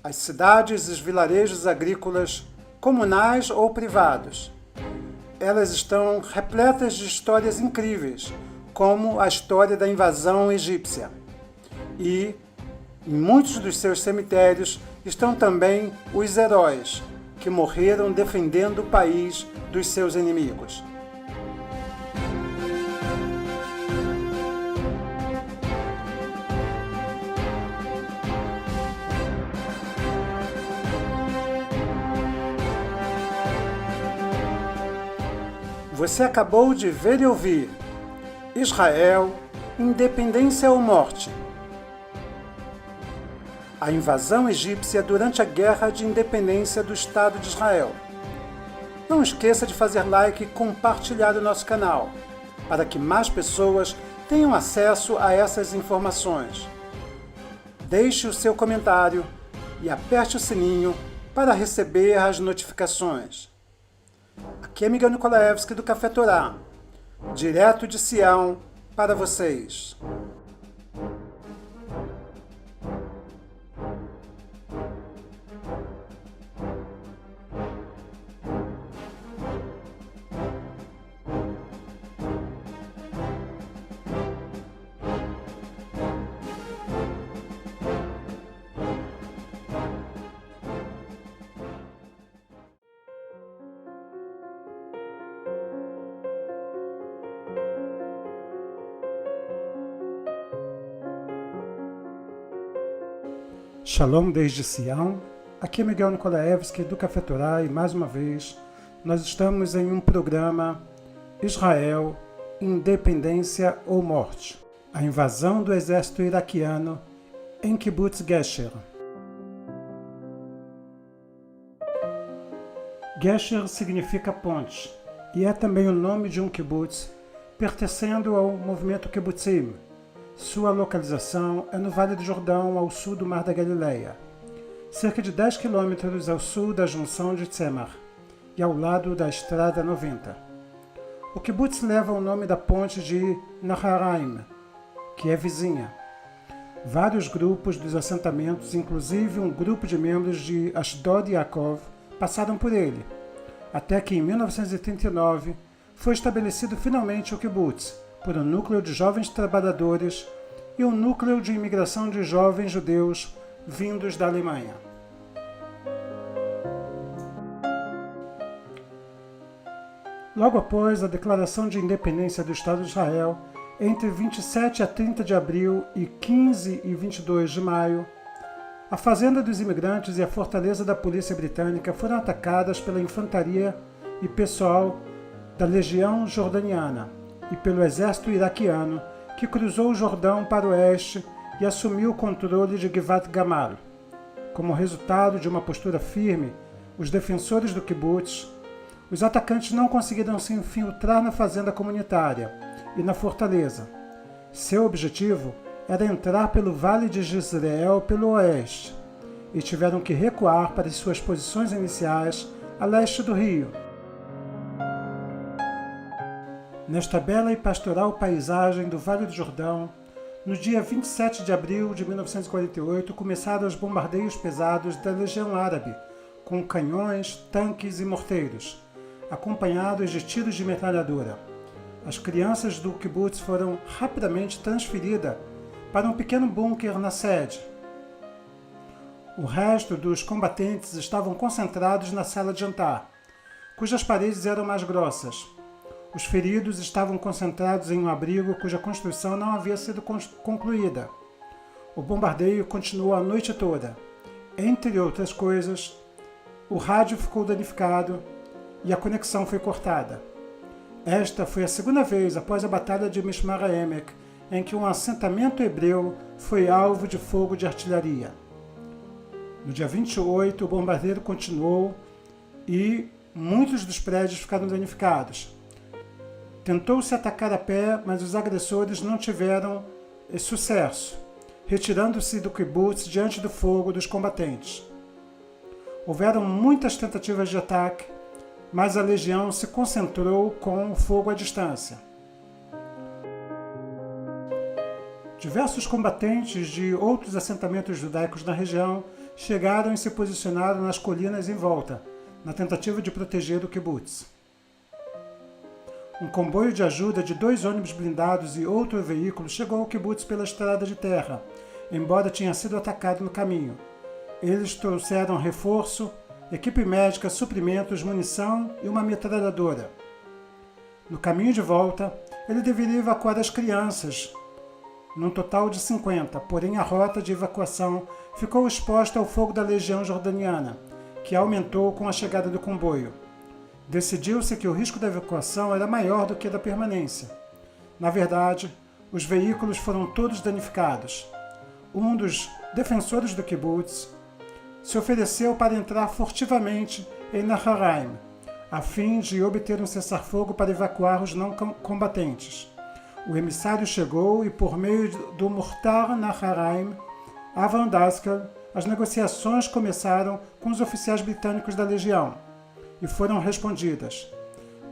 as cidades e os vilarejos agrícolas comunais ou privados. Elas estão repletas de histórias incríveis, como a história da invasão egípcia. E em muitos dos seus cemitérios estão também os heróis que morreram defendendo o país dos seus inimigos. Você acabou de ver e ouvir Israel, Independência ou Morte? A invasão egípcia durante a Guerra de Independência do Estado de Israel. Não esqueça de fazer like e compartilhar o nosso canal, para que mais pessoas tenham acesso a essas informações. Deixe o seu comentário e aperte o sininho para receber as notificações. Aqui é Miguel Nikolaevski do Café Torá, direto de Sião para vocês. Shalom desde Sião, aqui é Miguel Nikolaevski do Café Torá e mais uma vez nós estamos em um programa Israel, Independência ou Morte, a invasão do exército iraquiano em Kibbutz Gesher. Gesher significa ponte e é também o nome de um kibbutz pertencendo ao movimento kibbutzim. Sua localização é no Vale do Jordão, ao sul do Mar da Galileia, cerca de 10 quilômetros ao sul da junção de Tzemach e ao lado da Estrada 90. O kibbutz leva o nome da ponte de Naharaim, que é vizinha. Vários grupos dos assentamentos, inclusive um grupo de membros de Ashdod Yaakov, passaram por ele, até que em 1939 foi estabelecido finalmente o kibbutz, por um núcleo de jovens trabalhadores e um núcleo de imigração de jovens judeus vindos da Alemanha. Logo após a declaração de independência do Estado de Israel, entre 27 a 30 de abril e 15 e 22 de maio, a fazenda dos imigrantes e a fortaleza da polícia britânica foram atacadas pela infantaria e pessoal da Legião Jordaniana e pelo exército iraquiano, que cruzou o Jordão para o oeste e assumiu o controle de Givat Gamal. Como resultado de uma postura firme, os defensores do kibbutz, os atacantes não conseguiram se infiltrar na fazenda comunitária e na fortaleza. Seu objetivo era entrar pelo Vale de Jezreel pelo oeste, e tiveram que recuar para suas posições iniciais a leste do rio. Nesta bela e pastoral paisagem do Vale do Jordão, no dia 27 de abril de 1948, começaram os bombardeios pesados da Legião Árabe, com canhões, tanques e morteiros, acompanhados de tiros de metralhadora. As crianças do kibbutz foram rapidamente transferidas para um pequeno bunker na sede. O resto dos combatentes estavam concentrados na sala de jantar, cujas paredes eram mais grossas. Os feridos estavam concentrados em um abrigo cuja construção não havia sido concluída. O bombardeio continuou a noite toda. Entre outras coisas, o rádio ficou danificado e a conexão foi cortada. Esta foi a segunda vez após a Batalha de Mishmar HaEmek em que um assentamento hebreu foi alvo de fogo de artilharia. No dia 28, o bombardeio continuou e muitos dos prédios ficaram danificados. Tentou-se atacar a pé, mas os agressores não tiveram sucesso, retirando-se do kibbutz diante do fogo dos combatentes. Houveram muitas tentativas de ataque, mas a legião se concentrou com o fogo à distância. Diversos combatentes de outros assentamentos judaicos na região chegaram e se posicionaram nas colinas em volta, na tentativa de proteger o kibbutz. Um comboio de ajuda de 2 ônibus blindados e outro veículo chegou ao kibbutz pela estrada de terra, embora tenha sido atacado no caminho. Eles trouxeram reforço, equipe médica, suprimentos, munição e uma metralhadora. No caminho de volta, ele deveria evacuar as crianças, num total de 50, porém a rota de evacuação ficou exposta ao fogo da Legião Jordaniana, que aumentou com a chegada do comboio. Decidiu-se que o risco da evacuação era maior do que da permanência. Na verdade, os veículos foram todos danificados. Um dos defensores do kibbutz se ofereceu para entrar furtivamente em Naharaim, a fim de obter um cessar-fogo para evacuar os não combatentes. O emissário chegou e, por meio do Muhtar Naharaim, Avram Daskal, as negociações começaram com os oficiais britânicos da legião e foram respondidas.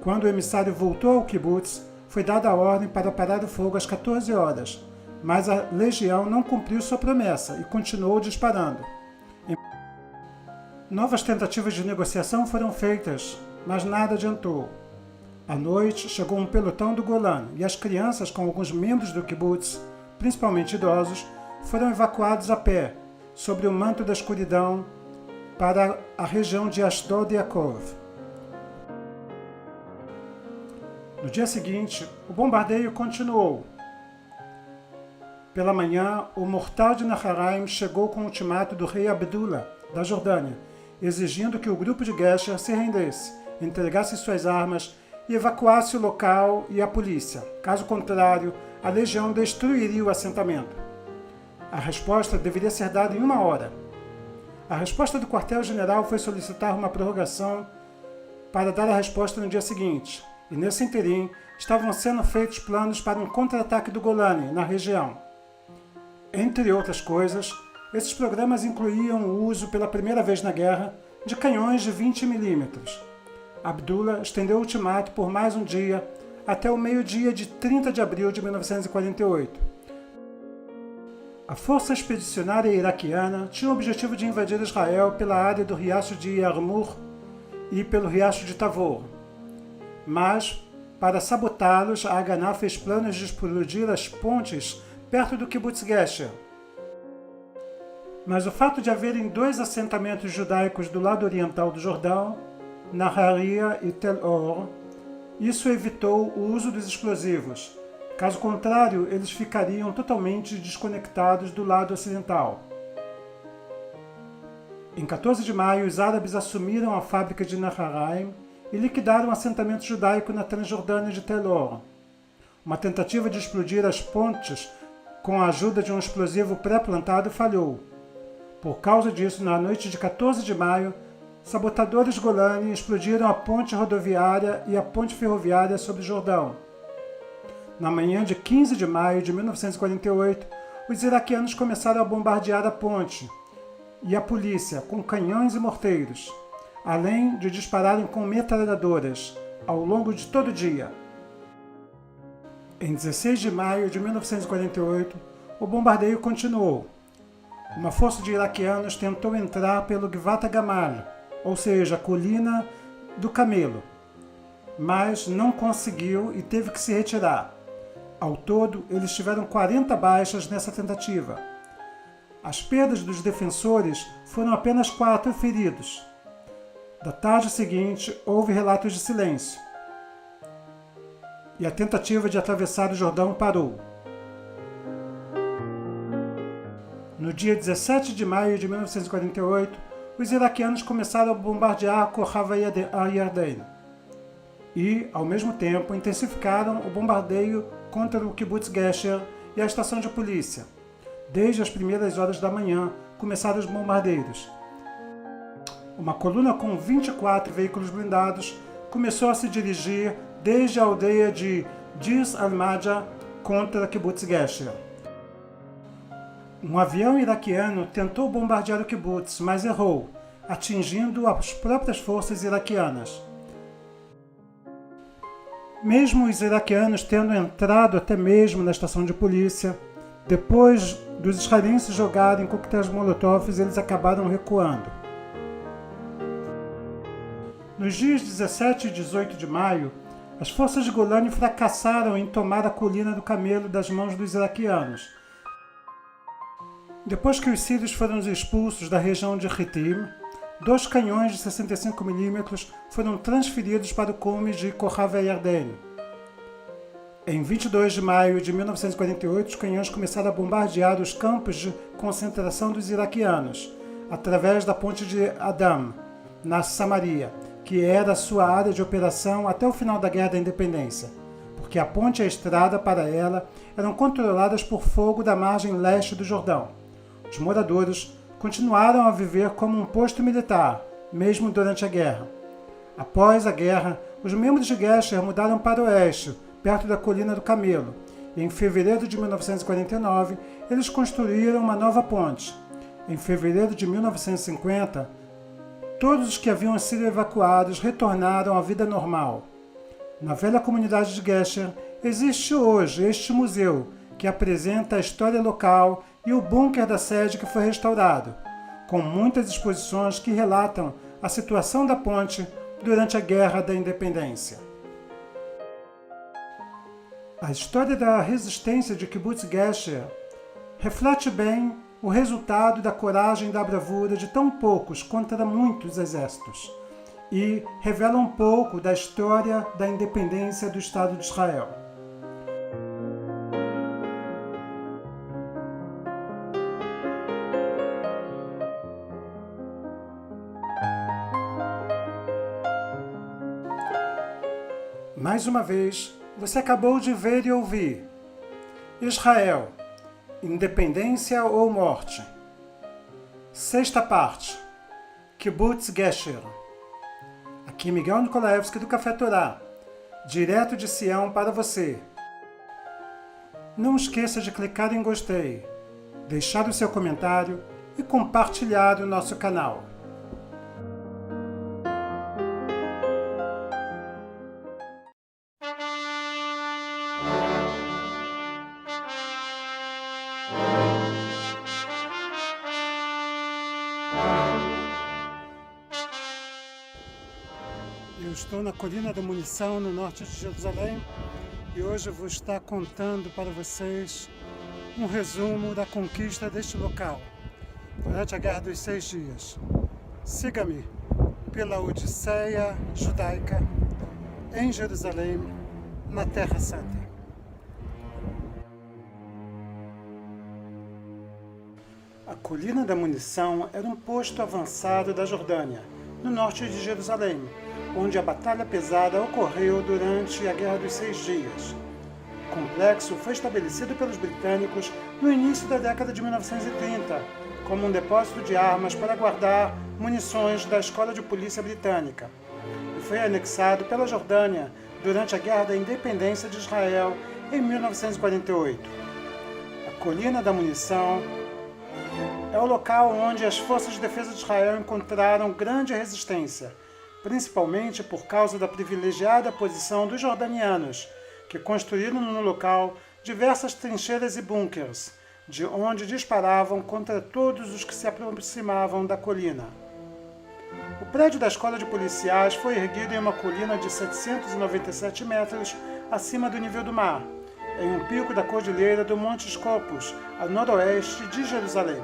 Quando o emissário voltou ao kibbutz, foi dada a ordem para parar o fogo às 14 horas, mas a legião não cumpriu sua promessa e continuou disparando. Novas tentativas de negociação foram feitas, mas nada adiantou. À noite, chegou um pelotão do Golan e as crianças, com alguns membros do kibbutz, principalmente idosos, foram evacuados a pé, sobre o manto da escuridão, para a região de Ashdod e Yaakov. No dia seguinte, o bombardeio continuou. Pela manhã, o Muhtar de Naharaim chegou com o ultimato do rei Abdullah, da Jordânia, exigindo que o grupo de Gesher se rendesse, entregasse suas armas e evacuasse o local e a polícia. Caso contrário, a legião destruiria o assentamento. A resposta deveria ser dada em 1 hora. A resposta do quartel-general foi solicitar uma prorrogação para dar a resposta no dia seguinte, e nesse interim estavam sendo feitos planos para um contra-ataque do Golani na região. Entre outras coisas, esses programas incluíam o uso pela primeira vez na guerra de canhões de 20 mm. Abdullah estendeu o ultimato por mais um dia, até o meio-dia de 30 de abril de 1948. A força expedicionária iraquiana tinha o objetivo de invadir Israel pela área do riacho de Yarmuk e pelo riacho de Tavor. Mas, para sabotá-los, a Haganah fez planos de explodir as pontes perto do kibbutz Gesher. Mas o fato de haverem 2 assentamentos judaicos do lado oriental do Jordão, Naharia e Tel Or, isso evitou o uso dos explosivos. Caso contrário, eles ficariam totalmente desconectados do lado ocidental. Em 14 de maio, os árabes assumiram a fábrica de Naharaim e liquidaram o assentamento judaico na Transjordânia de Tel Or. Uma tentativa de explodir as pontes com a ajuda de um explosivo pré-plantado falhou. Por causa disso, na noite de 14 de maio, sabotadores Golani explodiram a ponte rodoviária e a ponte ferroviária sobre o Jordão. Na manhã de 15 de maio de 1948, os iraquianos começaram a bombardear a ponte e a polícia com canhões e morteiros, além de dispararem com metralhadoras ao longo de todo o dia. Em 16 de maio de 1948, o bombardeio continuou. Uma força de iraquianos tentou entrar pelo Gvat Gamal, ou seja, a colina do Camelo, mas não conseguiu e teve que se retirar. Ao todo, eles tiveram 40 baixas nessa tentativa. As perdas dos defensores foram apenas 4 feridos. Da tarde seguinte, houve relatos de silêncio. E a tentativa de atravessar o Jordão parou. No dia 17 de maio de 1948, os iraquianos começaram a bombardear Kochav HaYarden e, ao mesmo tempo, intensificaram o bombardeio contra o Kibbutz Gesher e a estação de polícia. Desde as primeiras horas da manhã, começaram os bombardeios. Uma coluna com 24 veículos blindados começou a se dirigir desde a aldeia de Dis al-Madja contra Kibbutz Gesher. Um avião iraquiano tentou bombardear o kibbutz, mas errou, atingindo as próprias forças iraquianas. Mesmo os iraquianos tendo entrado até mesmo na estação de polícia, depois dos israelenses jogarem coquetéis molotov, eles acabaram recuando. Nos dias 17 e 18 de maio, as forças de Golani fracassaram em tomar a colina do Camelo das mãos dos iraquianos. Depois que os sírios foram expulsos da região de Hittim, 2 canhões de 65 mm foram transferidos para o cume de Kochav HaYarden. Em 22 de maio de 1948, os canhões começaram a bombardear os campos de concentração dos iraquianos, através da ponte de Adam, na Samaria, que era a sua área de operação até o final da Guerra da Independência, porque a ponte e a estrada para ela eram controladas por fogo da margem leste do Jordão. Os moradores continuaram a viver como um posto militar, mesmo durante a guerra. Após a guerra, os membros de Gesher mudaram para o oeste, perto da colina do Camelo, e em fevereiro de 1949, eles construíram uma nova ponte. Em fevereiro de 1950, todos os que haviam sido evacuados retornaram à vida normal. Na velha comunidade de Gesher, existe hoje este museu, que apresenta a história local e o bunker da sede que foi restaurado, com muitas exposições que relatam a situação da ponte durante a Guerra da Independência. A história da resistência de Kibbutz Gesher reflete bem o resultado da coragem e da bravura de tão poucos contra muitos exércitos e revela um pouco da história da independência do Estado de Israel. Mais uma vez, você acabou de ver e ouvir Israel, Independência ou Morte. 6ª parte, Kibbutz Gesher. Aqui Miguel Nikolaevski do Café Torá, direto de Sião para você. Não esqueça de clicar em gostei, deixar o seu comentário e compartilhar o nosso canal. Eu estou na Colina da Munição, no norte de Jerusalém, e hoje eu vou estar contando para vocês um resumo da conquista deste local. durante a Guerra dos 6 Dias. Siga-me pela Odisseia Judaica em Jerusalém, na Terra Santa. A Colina da Munição era um posto avançado da Jordânia, no norte de Jerusalém, onde a batalha pesada ocorreu durante a Guerra dos 6 Dias. O complexo foi estabelecido pelos britânicos no início da década de 1930, como um depósito de armas para guardar munições da Escola de Polícia Britânica, e foi anexado pela Jordânia durante a Guerra da Independência de Israel em 1948. A Colina da Munição é o local onde as forças de defesa de Israel encontraram grande resistência, principalmente por causa da privilegiada posição dos jordanianos, que construíram no local diversas trincheiras e bunkers, de onde disparavam contra todos os que se aproximavam da colina. O prédio da Escola de Policiais foi erguido em uma colina de 797 metros acima do nível do mar, em um pico da cordilheira do Monte Scopus, a noroeste de Jerusalém.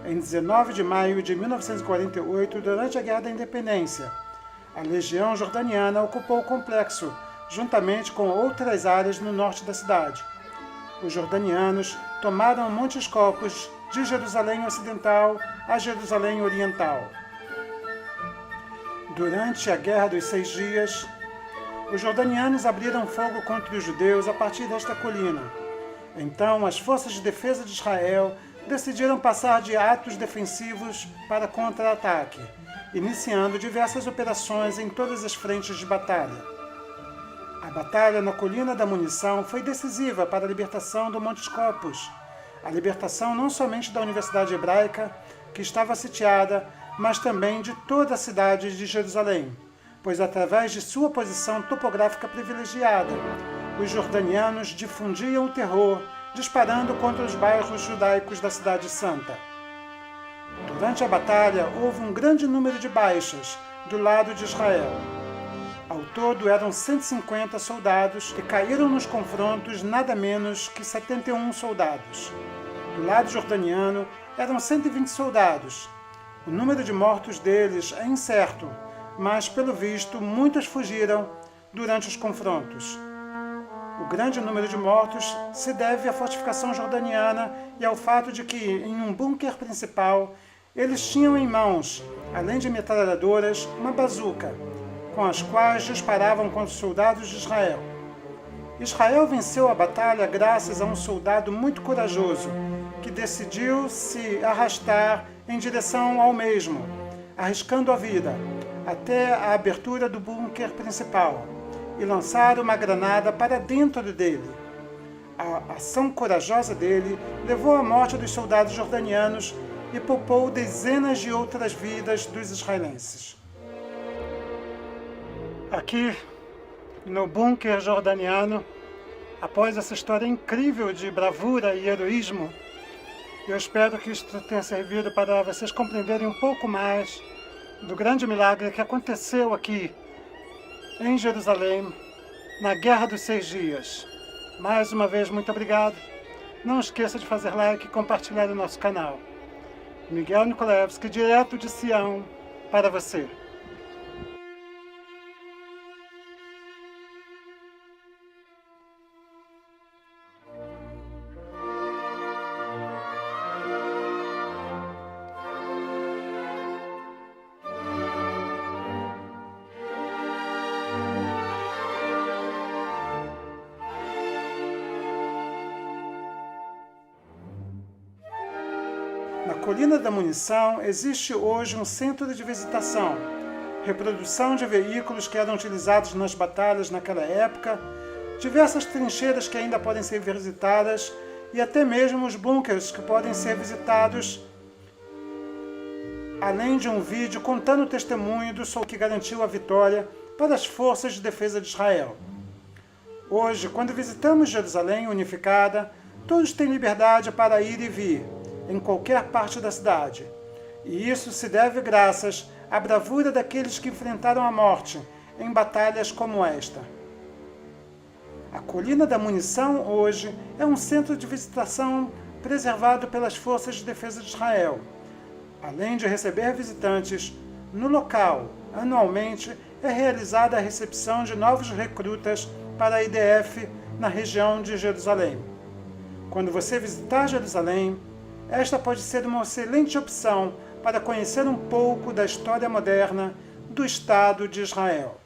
Em 19 de maio de 1948, durante a Guerra da Independência, a Legião Jordaniana ocupou o complexo, juntamente com outras áreas no norte da cidade. Os jordanianos tomaram o Monte Scopus de Jerusalém Ocidental a Jerusalém Oriental. Durante a Guerra dos 6 Dias, os jordanianos abriram fogo contra os judeus a partir desta colina. Então, as forças de defesa de Israel decidiram passar de atos defensivos para contra-ataque, iniciando diversas operações em todas as frentes de batalha. A batalha na Colina da Munição foi decisiva para a libertação do Monte Scopus, a libertação não somente da Universidade Hebraica, que estava sitiada, mas também de toda a cidade de Jerusalém, pois através de sua posição topográfica privilegiada, os jordanianos difundiam o terror, disparando contra os bairros judaicos da Cidade Santa. Durante a batalha, houve um grande número de baixas do lado de Israel. Ao todo, eram 150 soldados que caíram nos confrontos nada menos que 71 soldados. Do lado jordaniano, eram 120 soldados. O número de mortos deles é incerto, mas, pelo visto, muitos fugiram durante os confrontos. O grande número de mortos se deve à fortificação jordaniana e ao fato de que, em um bunker principal, eles tinham em mãos, além de metralhadoras, uma bazuca, com as quais disparavam contra os soldados de Israel. Israel venceu a batalha graças a um soldado muito corajoso, que decidiu se arrastar em direção ao mesmo, arriscando a vida, até a abertura do bunker principal, e lançar uma granada para dentro dele. A ação corajosa dele levou à morte dos soldados jordanianos e poupou dezenas de outras vidas dos israelenses. Aqui, no bunker jordaniano, após essa história incrível de bravura e heroísmo, eu espero que isto tenha servido para vocês compreenderem um pouco mais do grande milagre que aconteceu aqui em Jerusalém, na Guerra dos 6 Dias. Mais uma vez, muito obrigado. Não esqueça de fazer like e compartilhar o nosso canal. Miguel Nikolevski, direto de Sião, para você. Na Colina da Munição existe hoje um centro de visitação, reprodução de veículos que eram utilizados nas batalhas naquela época, diversas trincheiras que ainda podem ser visitadas e até mesmo os bunkers que podem ser visitados, além de um vídeo contando o testemunho do soldado que garantiu a vitória para as forças de defesa de Israel. Hoje, quando visitamos Jerusalém unificada, todos têm liberdade para ir e vir, em qualquer parte da cidade. E isso se deve graças à bravura daqueles que enfrentaram a morte em batalhas como esta. A Colina da Munição hoje é um centro de visitação preservado pelas forças de defesa de Israel, Além de receber visitantes, no local, anualmente, é realizada a recepção de novos recrutas para a IDF na região de Jerusalém. Quando você visitar Jerusalém, esta pode ser uma excelente opção para conhecer um pouco da história moderna do Estado de Israel.